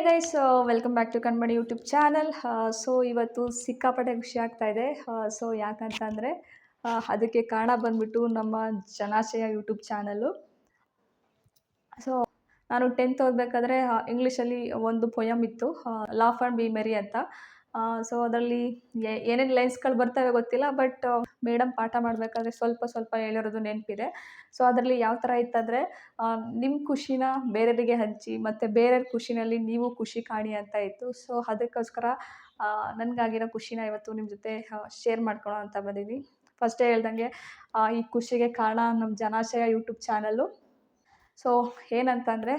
Guys, welcome back to Kanmani YouTube channel. So ಇವತ್ತು ಸಿಕ್ಕಾಪಟ್ಟೆ ಖುಷಿ ಆಗ್ತಾ ಇದೆ. ಸೊ ಯಾಕಂತಂದರೆ ಅದಕ್ಕೆ ಕಾರಣ ಬಂದ್ಬಿಟ್ಟು ನಮ್ಮ ಜನಾಶಯ ಯೂಟ್ಯೂಬ್ ಚಾನಲ್ಲು. ಸೊ ನಾನು 10th ಓದಬೇಕಾದ್ರೆ ಇಂಗ್ಲೀಷಲ್ಲಿ ಒಂದು ಪೊಯಮ್ ಇತ್ತು, ಲಾಫ್ ಆ್ಯಂಡ್ ಬಿ ಮೆರಿ ಅಂತ. ಸೊ ಅದರಲ್ಲಿ ಏನೇನು ಲೈನ್ಸ್ಗಳು ಬರ್ತವೆ ಗೊತ್ತಿಲ್ಲ, ಬಟ್ ಮೇಡಮ್ ಪಾಠ ಮಾಡಬೇಕಾದ್ರೆ ಸ್ವಲ್ಪ ಸ್ವಲ್ಪ ಹೇಳಿರೋದು ನೆನಪಿದೆ. ಸೊ ಅದರಲ್ಲಿ ಯಾವ ಥರ ಇತ್ತಂದರೆ, ನಿಮ್ಮ ಖುಷಿನ ಬೇರೆಯವರಿಗೆ ಹಂಚಿ ಮತ್ತು ಬೇರೆಯವ್ರ ಖುಷಿನಲ್ಲಿ ನೀವು ಖುಷಿ ಕಾಣಿ ಅಂತ ಇತ್ತು. ಸೊ ಅದಕ್ಕೋಸ್ಕರ ನನಗಾಗಿರೋ ಖುಷಿನ ಇವತ್ತು ನಿಮ್ಮ ಜೊತೆ ಶೇರ್ ಮಾಡ್ಕೊಳ್ಳೋ ಅಂತ ಬಂದಿದ್ದೀನಿ. ಫಸ್ಟೇ ಹೇಳ್ದಂಗೆ ಈ ಖುಷಿಗೆ ಕಾರಣ ನಮ್ಮ ಜನಾಶಯ ಯೂಟ್ಯೂಬ್ ಚಾನಲ್ಲು. ಸೊ ಏನಂತಂದರೆ,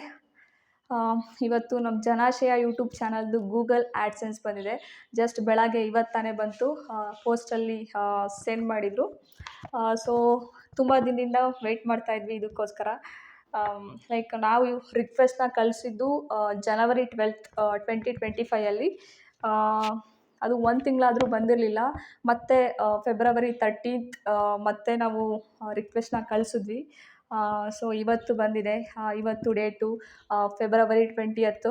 ಇವತ್ತು ನಮ್ಮ ಜನಾಶಯ ಯೂಟ್ಯೂಬ್ ಚಾನಲ್ದು ಗೂಗಲ್ ಆ್ಯಡ್ಸೆನ್ಸ್ ಬಂದಿದೆ. ಜಸ್ಟ್ ಬೆಳಗ್ಗೆ ಇವತ್ತಾನೇ ಬಂತು, ಪೋಸ್ಟಲ್ಲಿ ಸೆಂಡ್ ಮಾಡಿದರು. ಸೊ ತುಂಬ ದಿನದಿಂದ ವೆಯ್ಟ್ ಮಾಡ್ತಾಯಿದ್ವಿ ಇದಕ್ಕೋಸ್ಕರ. ಲೈಕ್ ನಾವು ರಿಕ್ವೆಸ್ಟ್ನ ಕಳಿಸಿದ್ದು January 12th, 2025 ಅದು 1 ತಿಂಗಳಾದರೂ ಬಂದಿರಲಿಲ್ಲ. ಮತ್ತು February 13th ಮತ್ತೆ ನಾವು ರಿಕ್ವೆಸ್ಟ್ನ ಕಳಿಸಿದ್ವಿ. ಸೊ ಇವತ್ತು ಬಂದಿದೆ. ಇವತ್ತು ಡೇಟು February 20th,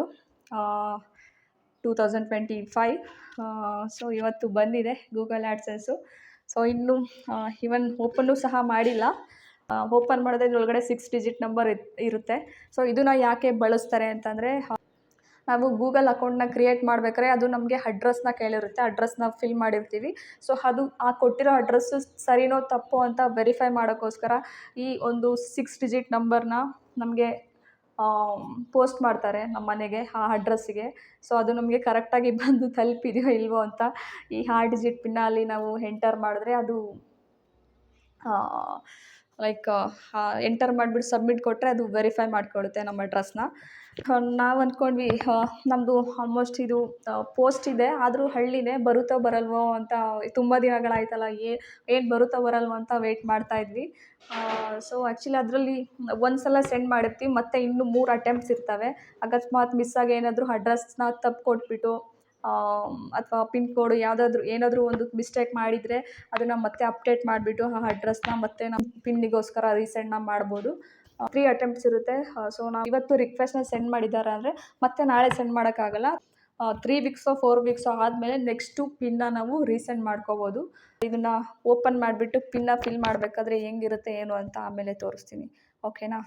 2025. ಸೊ ಇವತ್ತು ಬಂದಿದೆ ಗೂಗಲ್ ಆ್ಯಡ್ಸೆನ್ಸು. ಸೊ ಇನ್ನೂ ಇವನ್ ಓಪನ್ನು ಸಹ ಮಾಡಿಲ್ಲ. ಓಪನ್ ಮಾಡಿದ್ರೆ ಇದ್ರೊಳಗಡೆ 6 ಡಿಜಿಟ್ ನಂಬರ್ ಇರುತ್ತೆ. ಸೊ ಇದನ್ನು ಯಾಕೆ ಬಳಸ್ತಾರೆ ಅಂತಂದರೆ, ನಾವು ಗೂಗಲ್ ಅಕೌಂಟ್ನ ಕ್ರಿಯೇಟ್ ಮಾಡಬೇಕಾದ್ರೆ ಅದು ನಮಗೆ ಅಡ್ರೆಸ್ನ ಕೇಳಿರುತ್ತೆ. ಅಡ್ರೆಸ್ನ ಫಿಲ್ ಮಾಡಿರ್ತೀವಿ. ಸೊ ಅದು ಆ ಕೊಟ್ಟಿರೋ ಅಡ್ರೆಸ್ಸು ಸರಿನೋ ತಪ್ಪೋ ಅಂತ ವೆರಿಫೈ ಮಾಡೋಕ್ಕೋಸ್ಕರ ಈ ಒಂದು 6 ಡಿಜಿಟ್ ನಂಬರ್ನ ನಮಗೆ ಪೋಸ್ಟ್ ಮಾಡ್ತಾರೆ ನಮ್ಮ ಮನೆಗೆ, ಆ ಅಡ್ರೆಸ್ಸಿಗೆ. ಸೊ ಅದು ನಮಗೆ ಕರೆಕ್ಟಾಗಿ ಬಂದು ತಲುಪಿದೆಯೋ ಇಲ್ವೋ ಅಂತ ಈ 6 ಡಿಜಿಟ್ ಪಿನ್ನಲ್ಲಿ ನಾವು ಎಂಟರ್ ಮಾಡಿದ್ರೆ ಅದು ಲೈಕ್ ಎಂಟರ್ ಮಾಡಿಬಿಟ್ಟು ಸಬ್ಮಿಟ್ ಕೊಟ್ಟರೆ ಅದು ವೆರಿಫೈ ಮಾಡ್ಕೊಳ್ಳುತ್ತೆ ನಮ್ಮ ಅಡ್ರೆಸ್ನ. ನಾವು ಅಂದ್ಕೊಂಡ್ವಿ ನಮ್ಮದು ಆಲ್ಮೋಸ್ಟ್ ಇದು ಪೋಸ್ಟ್ ಇದೆ, ಆದರೂ ಹಳ್ಳಿನೇ, ಬರುತ್ತೋ ಬರಲ್ವೋ ಅಂತ ತುಂಬ ದಿನಗಳಾಯ್ತಲ್ಲ, ಏನು ಬರುತ್ತೋ ಬರಲ್ವೋ ಅಂತ ವೆಯ್ಟ್ ಮಾಡ್ತಾಯಿದ್ವಿ. ಸೊ ಆ್ಯಕ್ಚುಲಿ ಅದರಲ್ಲಿ ಒಂದು ಸಲ ಸೆಂಡ್ ಮಾಡಿರ್ತೀವಿ, ಮತ್ತು ಇನ್ನೂ 3 ಅಟೆಂಪ್ಟ್ಸ್ ಇರ್ತವೆ. ಅಕಸ್ಮಾತ್ ಮಿಸ್ಸಾಗಿ ಏನಾದರೂ ಅಡ್ರೆಸ್ನ ತಪ್ಪು ಕೊಟ್ಬಿಟ್ಟು ಅಥವಾ ಪಿನ್ ಕೋಡು ಏನಾದರೂ ಒಂದು ಮಿಸ್ಟೇಕ್ ಮಾಡಿದರೆ ಅದನ್ನು ಮತ್ತೆ ಅಪ್ಡೇಟ್ ಮಾಡಿಬಿಟ್ಟು ಆ ಅಡ್ರೆಸ್ನ ಮತ್ತೆ ನಮ್ಮ ಪಿನ್ನಿಗೋಸ್ಕರ ರೀಸೆಂಡ್ನ ಮಾಡ್ಬೋದು. 3 ಅಟೆಂಪ್ಟ್ಸ್ ಇರುತ್ತೆ. ಸೊ ನಾವು ಇವತ್ತು ರಿಕ್ವೆಸ್ಟ್ನ ಸೆಂಡ್ ಮಾಡಿದ್ದಾರೆ ಅಂದರೆ ಮತ್ತೆ ನಾಳೆ ಸೆಂಡ್ ಮಾಡೋಕ್ಕಾಗಲ್ಲ. 3 ವೀಕ್ಸೋ 4 ವೀಕ್ಸೋ ಆದಮೇಲೆ ನೆಕ್ಸ್ಟು ಪಿನ್ನ ನಾವು ರೀಸೆಂಡ್ ಮಾಡ್ಕೋಬೋದು. ಇದನ್ನು ಓಪನ್ ಮಾಡಿಬಿಟ್ಟು ಪಿನ್ನ ಫಿಲ್ ಮಾಡಬೇಕಾದ್ರೆ ಹೆಂಗಿರುತ್ತೆ ಏನು ಅಂತ ಆಮೇಲೆ ತೋರಿಸ್ತೀನಿ. ಓಕೆನಾ?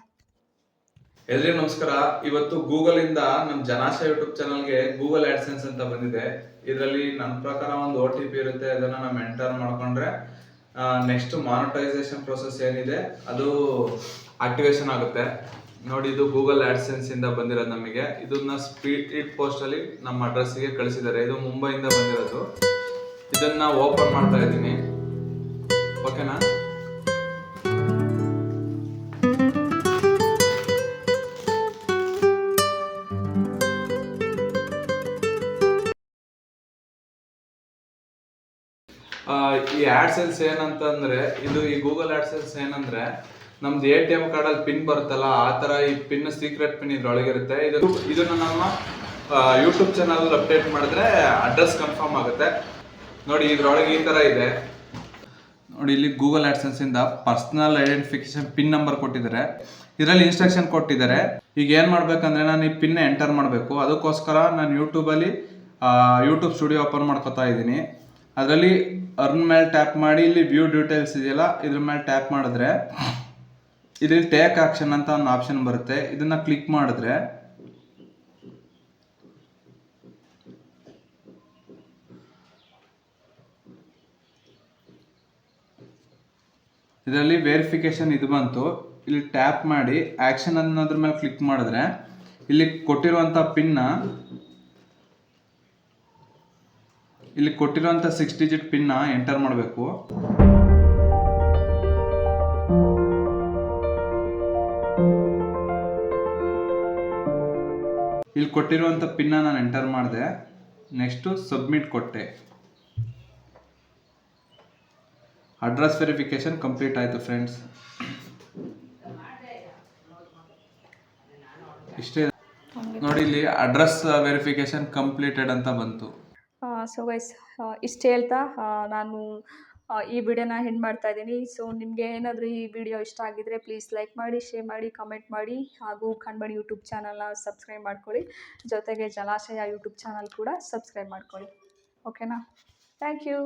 ಎಲ್ರಿಗೂ ನಮಸ್ಕಾರ. ಇವತ್ತು ಗೂಗಲ್ ಇಂದ ನಮ್ಮ ಜನಾಶಯ ಯೂಟ್ಯೂಬ್ ಚಾನಲ್ಗೆ ಗೂಗಲ್ ಆಡ್ಸೆನ್ಸ್ ಅಂತ ಬಂದಿದೆ. ಇದರಲ್ಲಿ ನನ್ನ ಪ್ರಕಾರ ಒಂದು OTP ಇರುತ್ತೆ. ಅದನ್ನ ನಾವು ಎಂಟರ್ ಮಾಡ್ಕೊಂಡ್ರೆ ನೆಕ್ಸ್ಟ್ ಮಾನಿಟೈಸೇಷನ್ ಪ್ರೊಸೆಸ್ ಏನಿದೆ ಅದು ಆಕ್ಟಿವೇಶನ್ ಆಗುತ್ತೆ. ನೋಡಿ, ಇದು ಗೂಗಲ್ ಆಡ್ಸೆನ್ಸ್ ಇಂದ ಬಂದಿರೋದು ನಮಗೆ. ಇದನ್ನ ಸ್ಪೀಡ್ ಪೋಸ್ಟ್ ಅಲ್ಲಿ ನಮ್ಮ ಅಡ್ರೆಸ್ಗೆ ಕಳಿಸಿದ್ದಾರೆ. ಇದು ಮುಂಬೈಯಿಂದ ಬಂದಿರೋದು. ಇದನ್ನ ಓಪನ್ ಮಾಡ್ತಾ ಇದ್ದೀನಿ. ಓಕೆನಾ? ಈ ಆಡ್ಸೆನ್ಸ್ ಏನಂತಂದ್ರೆ, ಈ ಗೂಗಲ್ ಆಡ್ಸೆನ್ಸ್ ಏನಂದ್ರೆ, ನಮ್ದು ATM ಕಾರ್ಡಲ್ಲಿ ಪಿನ್ ಬರುತ್ತಲ್ಲ, ಆ ಥರ ಈ ಪಿನ್ ಸೀಕ್ರೆಟ್ ಪಿನ್ ಇದ್ರೊಳಗಿರುತ್ತೆ. ಇದನ್ನ ನಮ್ಮ ಯೂಟ್ಯೂಬ್ ಚಾನಲ್ ಅಪ್ಡೇಟ್ ಮಾಡಿದ್ರೆ ಅಡ್ರೆಸ್ ಕನ್ಫರ್ಮ್ ಆಗುತ್ತೆ. ನೋಡಿ, ಇದ್ರೊಳಗೆ ಈ ಥರ ಇದೆ. ನೋಡಿ, ಇಲ್ಲಿ ಗೂಗಲ್ ಆಡ್ಸೆನ್ಸ್ ಇಂದ ಪರ್ಸನಲ್ ಐಡೆಂಟಿಫಿಕೇಶನ್ ಪಿನ್ ನಂಬರ್ ಕೊಟ್ಟಿದ್ದಾರೆ. ಇದರಲ್ಲಿ ಇನ್ಸ್ಟ್ರಕ್ಷನ್ ಕೊಟ್ಟಿದ್ದಾರೆ. ಈಗ ಏನು ಮಾಡ್ಬೇಕಂದ್ರೆ, ನಾನು ಈ ಪಿನ್ ಎಂಟರ್ ಮಾಡಬೇಕು. ಅದಕ್ಕೋಸ್ಕರ ನಾನು ಯೂಟ್ಯೂಬಲ್ಲಿ ಯೂಟ್ಯೂಬ್ ಸ್ಟುಡಿಯೋ ಓಪನ್ ಮಾಡ್ಕೊತಾ ಇದ್ದೀನಿ. ಅದರಲ್ಲಿ ಅರ್ನ್ ಮೇಲೆ ಟ್ಯಾಪ್ ಮಾಡಿ, ಇಲ್ಲಿ ವ್ಯೂ ಡೀಟೇಲ್ಸ್ ಇದೆಯಲ್ಲ, ಇದ್ರ ಮೇಲೆ ಟ್ಯಾಪ್ ಮಾಡಿದ್ರೆ ಇಲ್ಲಿ ಟೇಕ್ ಆಕ್ಷನ್ ಅಂತ ಒಂದು ಆಪ್ಷನ್ ಬರುತ್ತೆ. ಇದನ್ನ ಕ್ಲಿಕ್ ಮಾಡಿದ್ರೆ ಇದರಲ್ಲಿ ವೆರಿಫಿಕೇಶನ್ ಇದು ಬಂತು. ಇಲ್ಲಿ ಟ್ಯಾಪ್ ಮಾಡಿ ಆಕ್ಷನ್ ಅನ್ನೋದ್ರ ಮೇಲೆ ಕ್ಲಿಕ್ ಮಾಡಿದ್ರೆ ಇಲ್ಲಿ ಕೊಟ್ಟಿರುವಂಥ ಇಲ್ಲಿ ಕೊಟ್ಟಿರುವಂಥ 6 ಡಿಜಿಟ್ ಪಿನ್ನ ಎಂಟರ್ ಮಾಡಬೇಕು. ಇಲ್ಲಿ ಕೊಟ್ಟಿರುವಂಥ ಪಿನ್ನ ನಾನು ಎಂಟರ್ ಮಾಡಿದೆ. ನೆಕ್ಸ್ಟು ಸಬ್ಮಿಟ್ ಕೊಟ್ಟೆ. ಅಡ್ರೆಸ್ ವೆರಿಫಿಕೇಶನ್ ಕಂಪ್ಲೀಟ್ ಆಯಿತು ಫ್ರೆಂಡ್ಸ್. ಇಷ್ಟೇ. ನೋಡಿ, ಇಲ್ಲಿ ಅಡ್ರೆಸ್ ವೆರಿಫಿಕೇಶನ್ ಕಂಪ್ಲೀಟೆಡ್ ಅಂತ ಬಂತು. ಸೊ ಗೈಸ್, ಇಷ್ಟು ಹೇಳ್ತಾ ನಾನು ಈ ವಿಡಿಯೋನ ಎಂಡ್ ಮಾಡ್ತಾ ಇದ್ದೀನಿ. ಸೊ ನಿಮಗೆ ಏನಾದರೂ ಈ ವಿಡಿಯೋ ಇಷ್ಟ ಆಗಿದ್ದರೆ ಪ್ಲೀಸ್ ಲೈಕ್ ಮಾಡಿ, ಶೇರ್ ಮಾಡಿ, ಕಮೆಂಟ್ ಮಾಡಿ, ಹಾಗೂ ಕಣ್ಮಣಿ ಯೂಟ್ಯೂಬ್ ಚಾನಲ್ನ ಸಬ್ಸ್ಕ್ರೈಬ್ ಮಾಡ್ಕೊಳ್ಳಿ. ಜೊತೆಗೆ ಜಲಾಶಯ ಯೂಟ್ಯೂಬ್ ಚಾನಲ್ ಕೂಡ ಸಬ್ಸ್ಕ್ರೈಬ್ ಮಾಡ್ಕೊಳ್ಳಿ. ಓಕೆನಾ? Thank you.